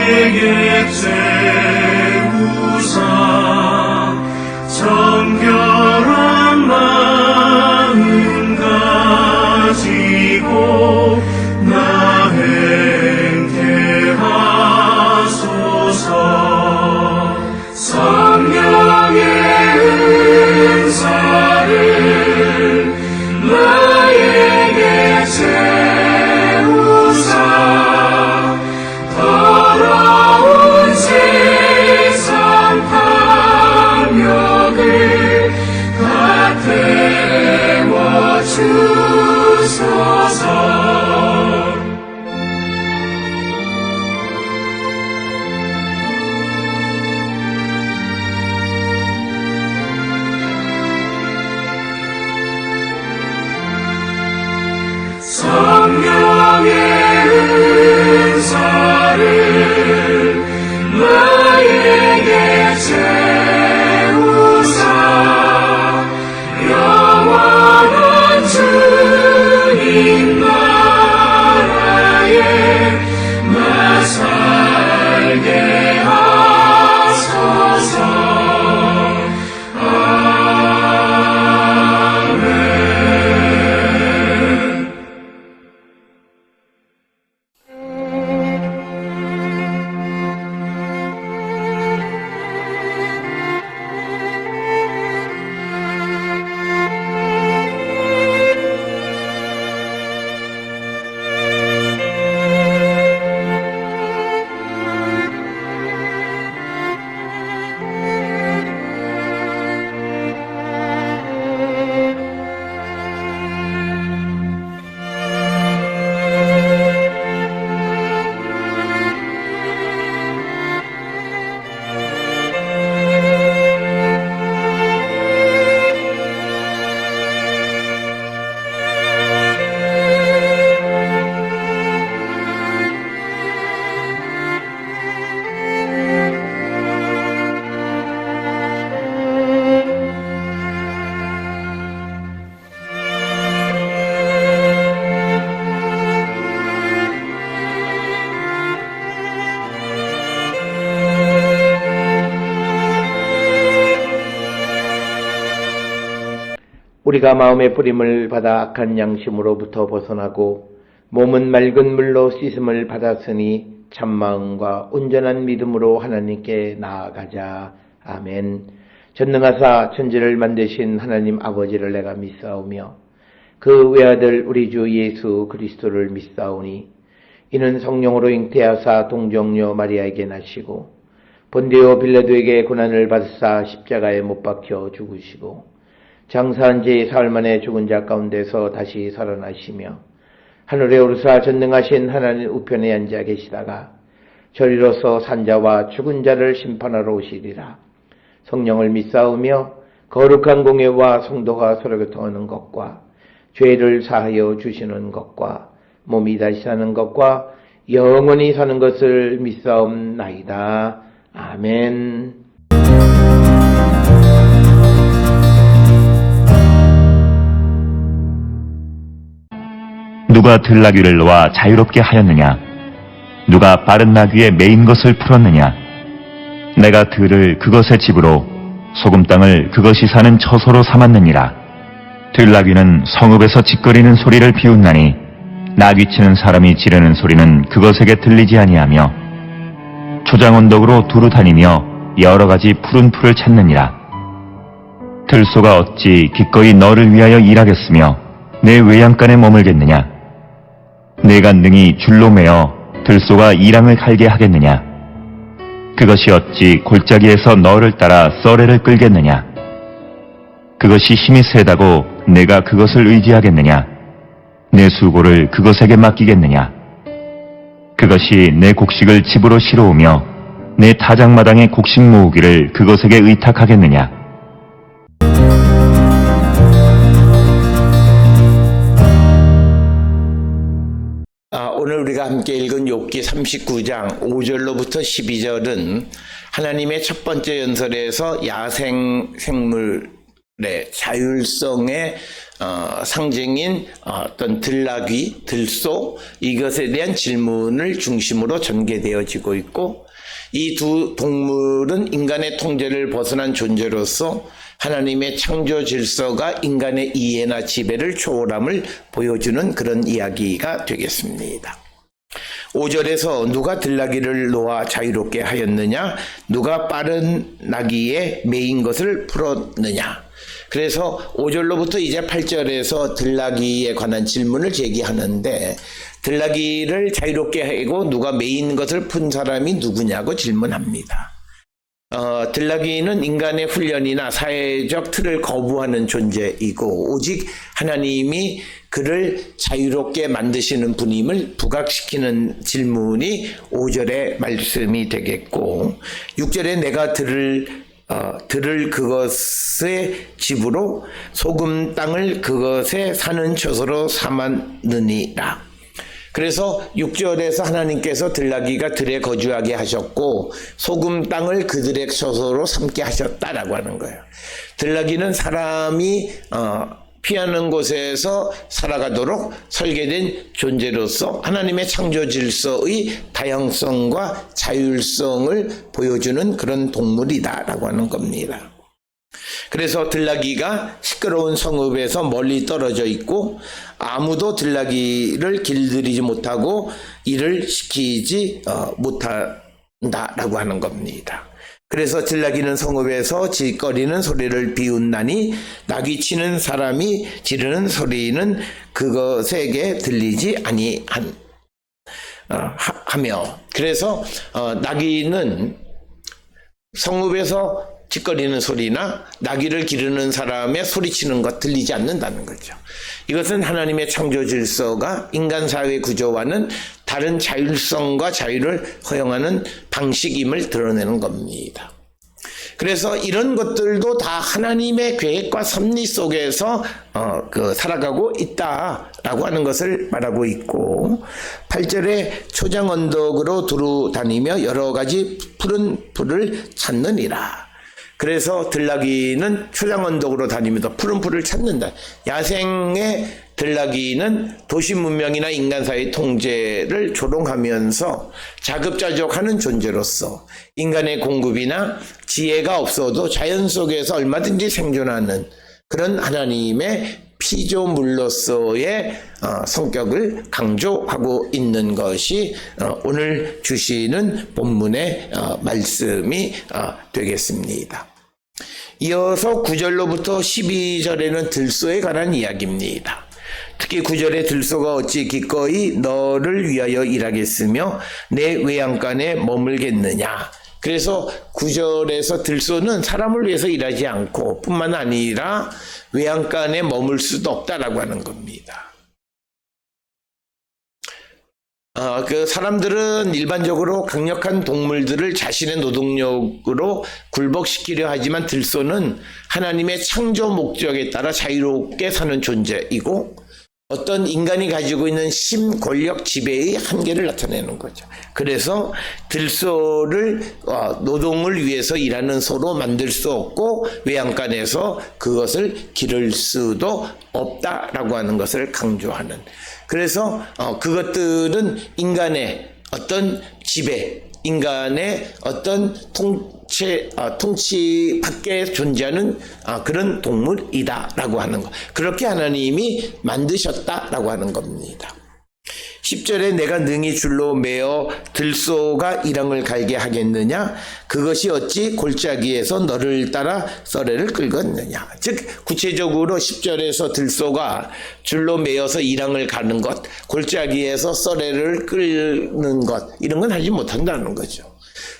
나에게 채우사 정결한 마음 가지고 나 행케 하소서. 성령의 은사를 나에게 채우사 더러운 세상 탐욕을 다 태워 주소서. 성령의 은사를 나에게 채우사 영원한 주님 나라에 나 살게 하소서. 우리가 마음의 뿌림을 받아 악한 양심으로부터 벗어나고 몸은 맑은 물로 씻음을 받았으니 참마음과 온전한 믿음으로 하나님께 나아가자. 아멘. 전능하사 천지를 만드신 하나님 아버지를 내가 믿사오며 그 외아들 우리 주 예수 그리스도를 믿사오니 이는 성령으로 잉태하사 동정녀 마리아에게 나시고 본디오 빌라도에게 고난을 받으사 십자가에 못 박혀 죽으시고 장사한 지 사흘 만에 죽은 자 가운데서 다시 살아나시며 하늘에 오르사 전능하신 하나님 우편에 앉아 계시다가 저리로서 산자와 죽은 자를 심판하러 오시리라. 성령을 믿사오며 거룩한 공예와 성도가 서로 교통하는 것과 죄를 사하여 주시는 것과 몸이 다시 사는 것과 영원히 사는 것을 믿사옵나이다. 아멘. 누가 들나귀를 놓아 자유롭게 하였느냐? 누가 빠른 나귀에 매인 것을 풀었느냐? 내가 들을 그것의 집으로 소금 땅을 그것이 사는 처소로 삼았느니라. 들나귀는 성읍에서 짓거리는 소리를 비웃나니 나귀치는 사람이 지르는 소리는 그것에게 들리지 아니하며 초장 언덕으로 두루 다니며 여러 가지 푸른 풀을 찾느니라. 들소가 어찌 기꺼이 너를 위하여 일하겠으며 내 외양간에 머물겠느냐? 내가 능히 줄로 매어 들소가 이랑을 갈게 하겠느냐? 그것이 어찌 골짜기에서 너를 따라 썰애를 끌겠느냐? 그것이 힘이 세다고 내가 그것을 의지하겠느냐? 내 수고를 그것에게 맡기겠느냐? 그것이 내 곡식을 집으로 실어오며 내 타작마당의 곡식 모으기를 그것에게 의탁하겠느냐? 오늘 우리가 함께 읽은 욥기 39장 5절로부터 12절은 하나님의 첫 번째 연설에서 야생 생물을 자율성의 상징인 어떤 들나귀, 들소 이것에 대한 질문을 중심으로 전개되어지고 있고, 이 두 동물은 인간의 통제를 벗어난 존재로서 하나님의 창조 질서가 인간의 이해나 지배를 초월함을 보여주는 그런 이야기가 되겠습니다. 5절에서 누가 들나귀를 놓아 자유롭게 하였느냐, 누가 빠른 나귀에 매인 것을 풀었느냐. 그래서 5절로부터 이제 8절에서 들나귀에 관한 질문을 제기하는데, 들나귀를 자유롭게 하고 누가 매인 것을 푼 사람이 누구냐고 질문합니다. 들나귀는 인간의 훈련이나 사회적 틀을 거부하는 존재이고, 오직 하나님이 그를 자유롭게 만드시는 분임을 부각시키는 질문이 5절의 말씀이 되겠고, 6절에 내가 들을 그것의 집으로 소금 땅을 그것에 사는 처소로 삼았느니라. 그래서 6절에서 하나님께서 들나귀가 들에 거주하게 하셨고 소금 땅을 그들의 처소로 삼게 하셨다라고 하는 거예요. 들나귀는 사람이 피하는 곳에서 살아가도록 설계된 존재로서 하나님의 창조 질서의 다양성과 자율성을 보여주는 그런 동물이다라고 하는 겁니다. 그래서 들나귀가 시끄러운 성읍에서 멀리 떨어져 있고 아무도 들나귀를 길들이지 못하고 일을 시키지 못한다라고 하는 겁니다. 그래서 들나귀는 성읍에서 질거리는 소리를 비웃나니 나귀 치는 사람이 지르는 소리는 그것에게 들리지 아니하며, 그래서 나귀는 성읍에서 짓거리는 소리나 나귀를 기르는 사람의 소리치는 것 들리지 않는다는 거죠. 이것은 하나님의 창조 질서가 인간 사회 구조와는 다른 자율성과 자유를 허용하는 방식임을 드러내는 겁니다. 그래서 이런 것들도 다 하나님의 계획과 섭리 속에서 살아가고 있다라고 하는 것을 말하고 있고, 8절에 초장 언덕으로 두루 다니며 여러 가지 푸른 풀을 찾느니라. 그래서 들나귀는 초장 언덕으로 다니면서 푸른 풀을 찾는다. 야생의 들나귀는 도시 문명이나 인간 사회 통제를 조롱하면서 자급자족하는 존재로서 인간의 공급이나 지혜가 없어도 자연 속에서 얼마든지 생존하는 그런 하나님의 피조물로서의 성격을 강조하고 있는 것이 오늘 주시는 본문의 말씀이 되겠습니다. 이어서 9절로부터 12절에는 들소에 관한 이야기입니다. 특히 9절에 들소가 어찌 기꺼이 너를 위하여 일하겠으며 내 외양간에 머물겠느냐. 그래서 9절에서 들소는 사람을 위해서 일하지 않고 뿐만 아니라 외양간에 머물 수도 없다라고 하는 겁니다. 그 사람들은 일반적으로 강력한 동물들을 자신의 노동력으로 굴복시키려 하지만 들소는 하나님의 창조 목적에 따라 자유롭게 사는 존재이고 어떤 인간이 가지고 있는 심, 권력, 지배의 한계를 나타내는 거죠. 그래서 들소를 노동을 위해서 일하는 소로 만들 수 없고 외양간에서 그것을 기를 수도 없다라고 하는 것을 강조하는, 그래서 그것들은 인간의 어떤 지배, 인간의 어떤 통치 밖에 존재하는 그런 동물이다라고 하는 것. 그렇게 하나님이 만드셨다라고 하는 겁니다. 10절에 내가 능히 줄로 매어 들소가 일항을 갈게 하겠느냐? 그것이 어찌 골짜기에서 너를 따라 썰매를 끌겠느냐? 즉 구체적으로 10절에서 들소가 줄로 매어서 일항을 가는 것, 골짜기에서 썰매를 끌는 것, 이런 건 하지 못한다는 거죠.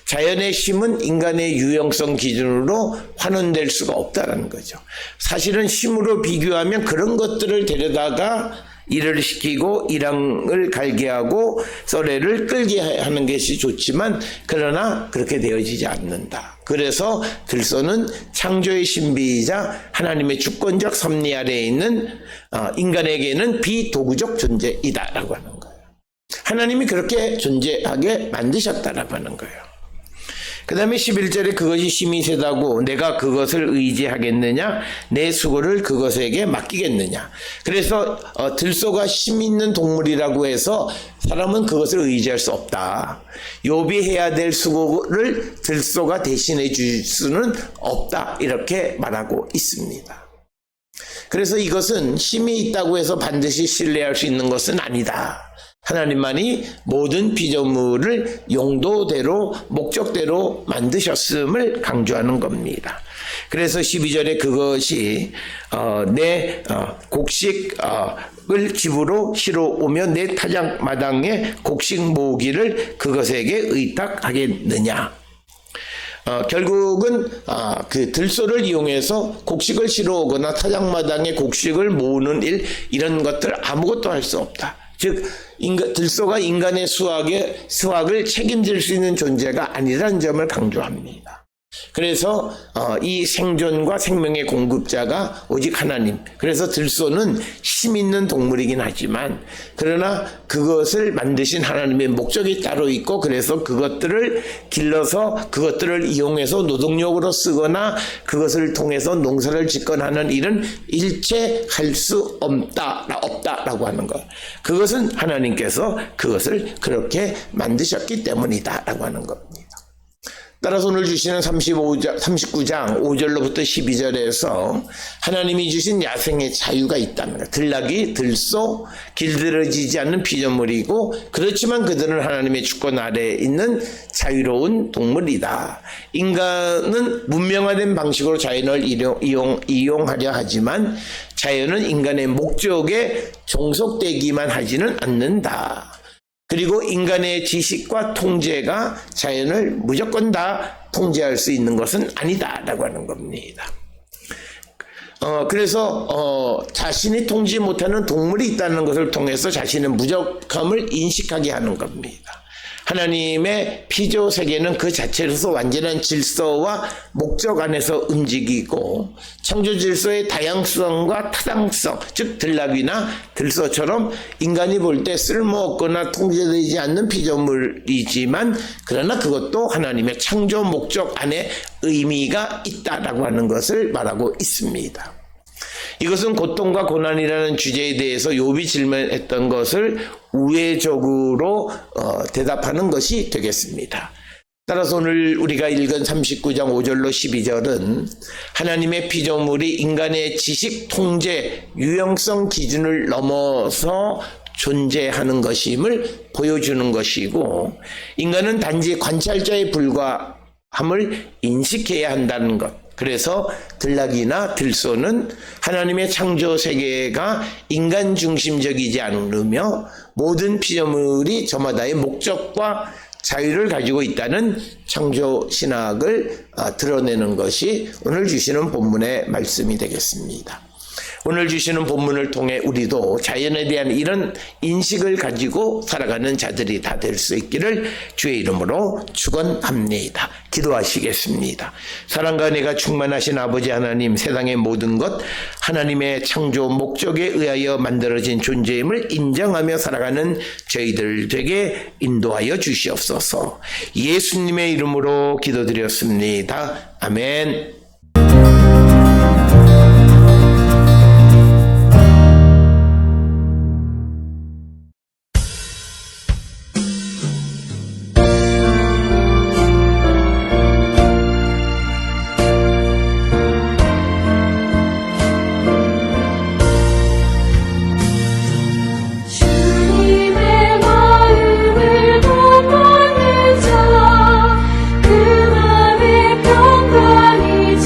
자연의 힘은 인간의 유형성 기준으로 환원될 수가 없다는 거죠. 사실은 힘으로 비교하면 그런 것들을 데려다가 일을 시키고 일항을 갈게 하고 썰매를 끌게 하는 것이 좋지만 그러나 그렇게 되어지지 않는다. 그래서 들소는 창조의 신비이자 하나님의 주권적 섭리 아래에 있는 인간에게는 비도구적 존재이다라고 하는 거예요. 하나님이 그렇게 존재하게 만드셨다라고 하는 거예요. 그 다음에 11절에 그것이 힘이 세다고 내가 그것을 의지하겠느냐? 내 수고를 그것에게 맡기겠느냐? 그래서 들소가 힘 있는 동물이라고 해서 사람은 그것을 의지할 수 없다. 욥이 해야 될 수고를 들소가 대신해 줄 수는 없다. 이렇게 말하고 있습니다. 그래서 이것은 힘이 있다고 해서 반드시 신뢰할 수 있는 것은 아니다. 하나님만이 모든 피조물을 용도대로 목적대로 만드셨음을 강조하는 겁니다. 그래서 12절에 그것이 내 곡식을 집으로 실어오며 내 타작마당에 곡식 모으기를 그것에게 의탁하겠느냐. 결국은 그 들소를 이용해서 곡식을 실어오거나 타작마당에 곡식을 모으는 일, 이런 것들 아무것도 할 수 없다. 즉 들소가 인간의 수확을 책임질 수 있는 존재가 아니라는 점을 강조합니다. 그래서 이 생존과 생명의 공급자가 오직 하나님. 그래서 들소는 힘 있는 동물이긴 하지만 그러나 그것을 만드신 하나님의 목적이 따로 있고 그래서 그것들을 길러서 그것들을 이용해서 노동력으로 쓰거나 그것을 통해서 농사를 짓거나 하는 일은 일체 할 수 없다라고 하는 것. 그것은 하나님께서 그것을 그렇게 만드셨기 때문이다라고 하는 겁니다. 따라서 오늘 주시는 39장 5절로부터 12절에서 하나님이 주신 야생의 자유가 있다는 것. 들나귀, 들소, 길들여지지 않는 피조물이고 그렇지만 그들은 하나님의 주권 아래에 있는 자유로운 동물이다. 인간은 문명화된 방식으로 자연을 이용하려 하지만 자연은 인간의 목적에 종속되기만 하지는 않는다. 그리고 인간의 지식과 통제가 자연을 무조건 다 통제할 수 있는 것은 아니다라고 하는 겁니다. 그래서 자신이 통제 못하는 동물이 있다는 것을 통해서 자신의 무력함을 인식하게 하는 겁니다. 하나님의 피조 세계는 그 자체로서 완전한 질서와 목적 안에서 움직이고 창조 질서의 다양성과 타당성, 즉 들나귀나 들소처럼 인간이 볼 때 쓸모없거나 통제되지 않는 피조물이지만 그러나 그것도 하나님의 창조 목적 안에 의미가 있다라고 하는 것을 말하고 있습니다. 이것은 고통과 고난이라는 주제에 대해서 욥이 질문했던 것을 우회적으로 대답하는 것이 되겠습니다. 따라서 오늘 우리가 읽은 39장 5절로 12절은 하나님의 피조물이 인간의 지식, 통제, 유형성 기준을 넘어서 존재하는 것임을 보여주는 것이고 인간은 단지 관찰자에 불과함을 인식해야 한다는 것. 그래서 들나귀나 들소는 하나님의 창조 세계가 인간 중심적이지 않으며 모든 피조물이 저마다의 목적과 자유를 가지고 있다는 창조 신학을 드러내는 것이 오늘 주시는 본문의 말씀이 되겠습니다. 오늘 주시는 본문을 통해 우리도 자연에 대한 이런 인식을 가지고 살아가는 자들이 다 될 수 있기를 주의 이름으로 축원합니다. 기도하시겠습니다. 사랑과 은혜가 충만하신 아버지 하나님, 세상의 모든 것 하나님의 창조 목적에 의하여 만들어진 존재임을 인정하며 살아가는 저희들 되게 인도하여 주시옵소서. 예수님의 이름으로 기도드렸습니다. 아멘. 그 맘에 평강이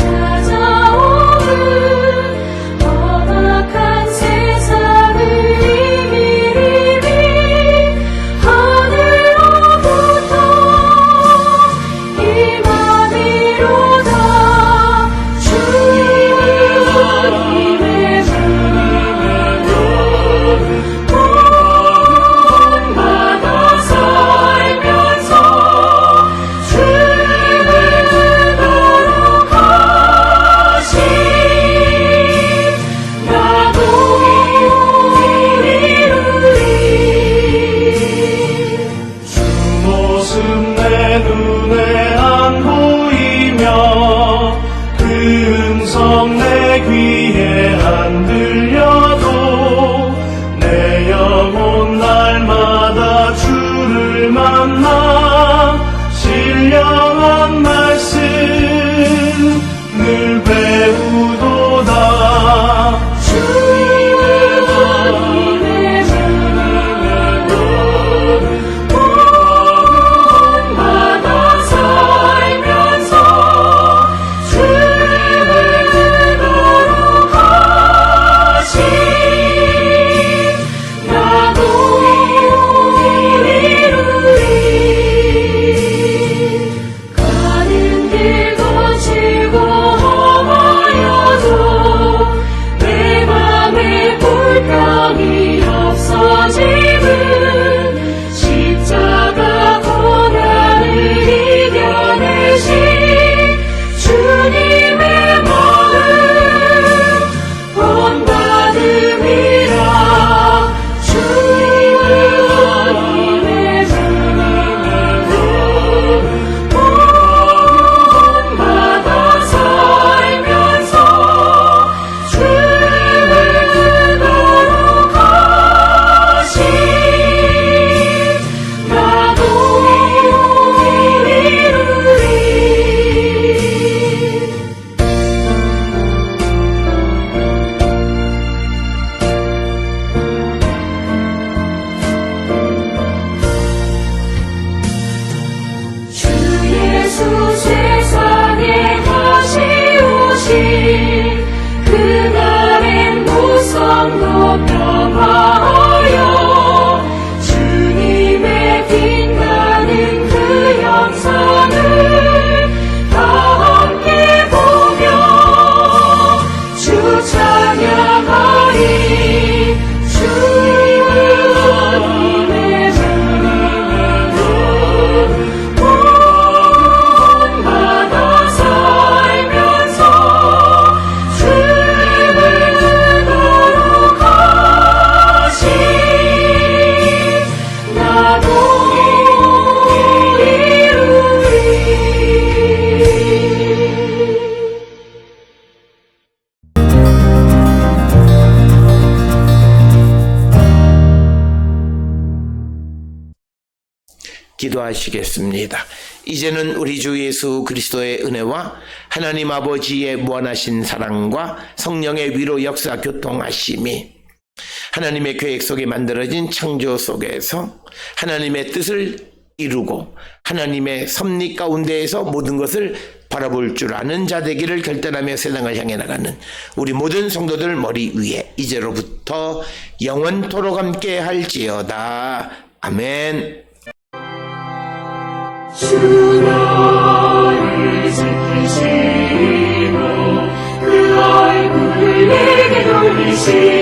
기도하시겠습니다. 이제는 우리 주 예수 그리스도의 은혜와 하나님 아버지의 무한하신 사랑과 성령의 위로 역사 교통하심이 하나님의 계획 속에 만들어진 창조 속에서 하나님의 뜻을 이루고 하나님의 섭리 가운데에서 모든 것을 바라볼 줄 아는 자 되기를 결단하며 세상을 향해 나가는 우리 모든 성도들 머리 위에 이제로부터 영원토록 함께 할지어다. 아멘. 주 너를 지키시고 그 얼굴을 내게 돌리시고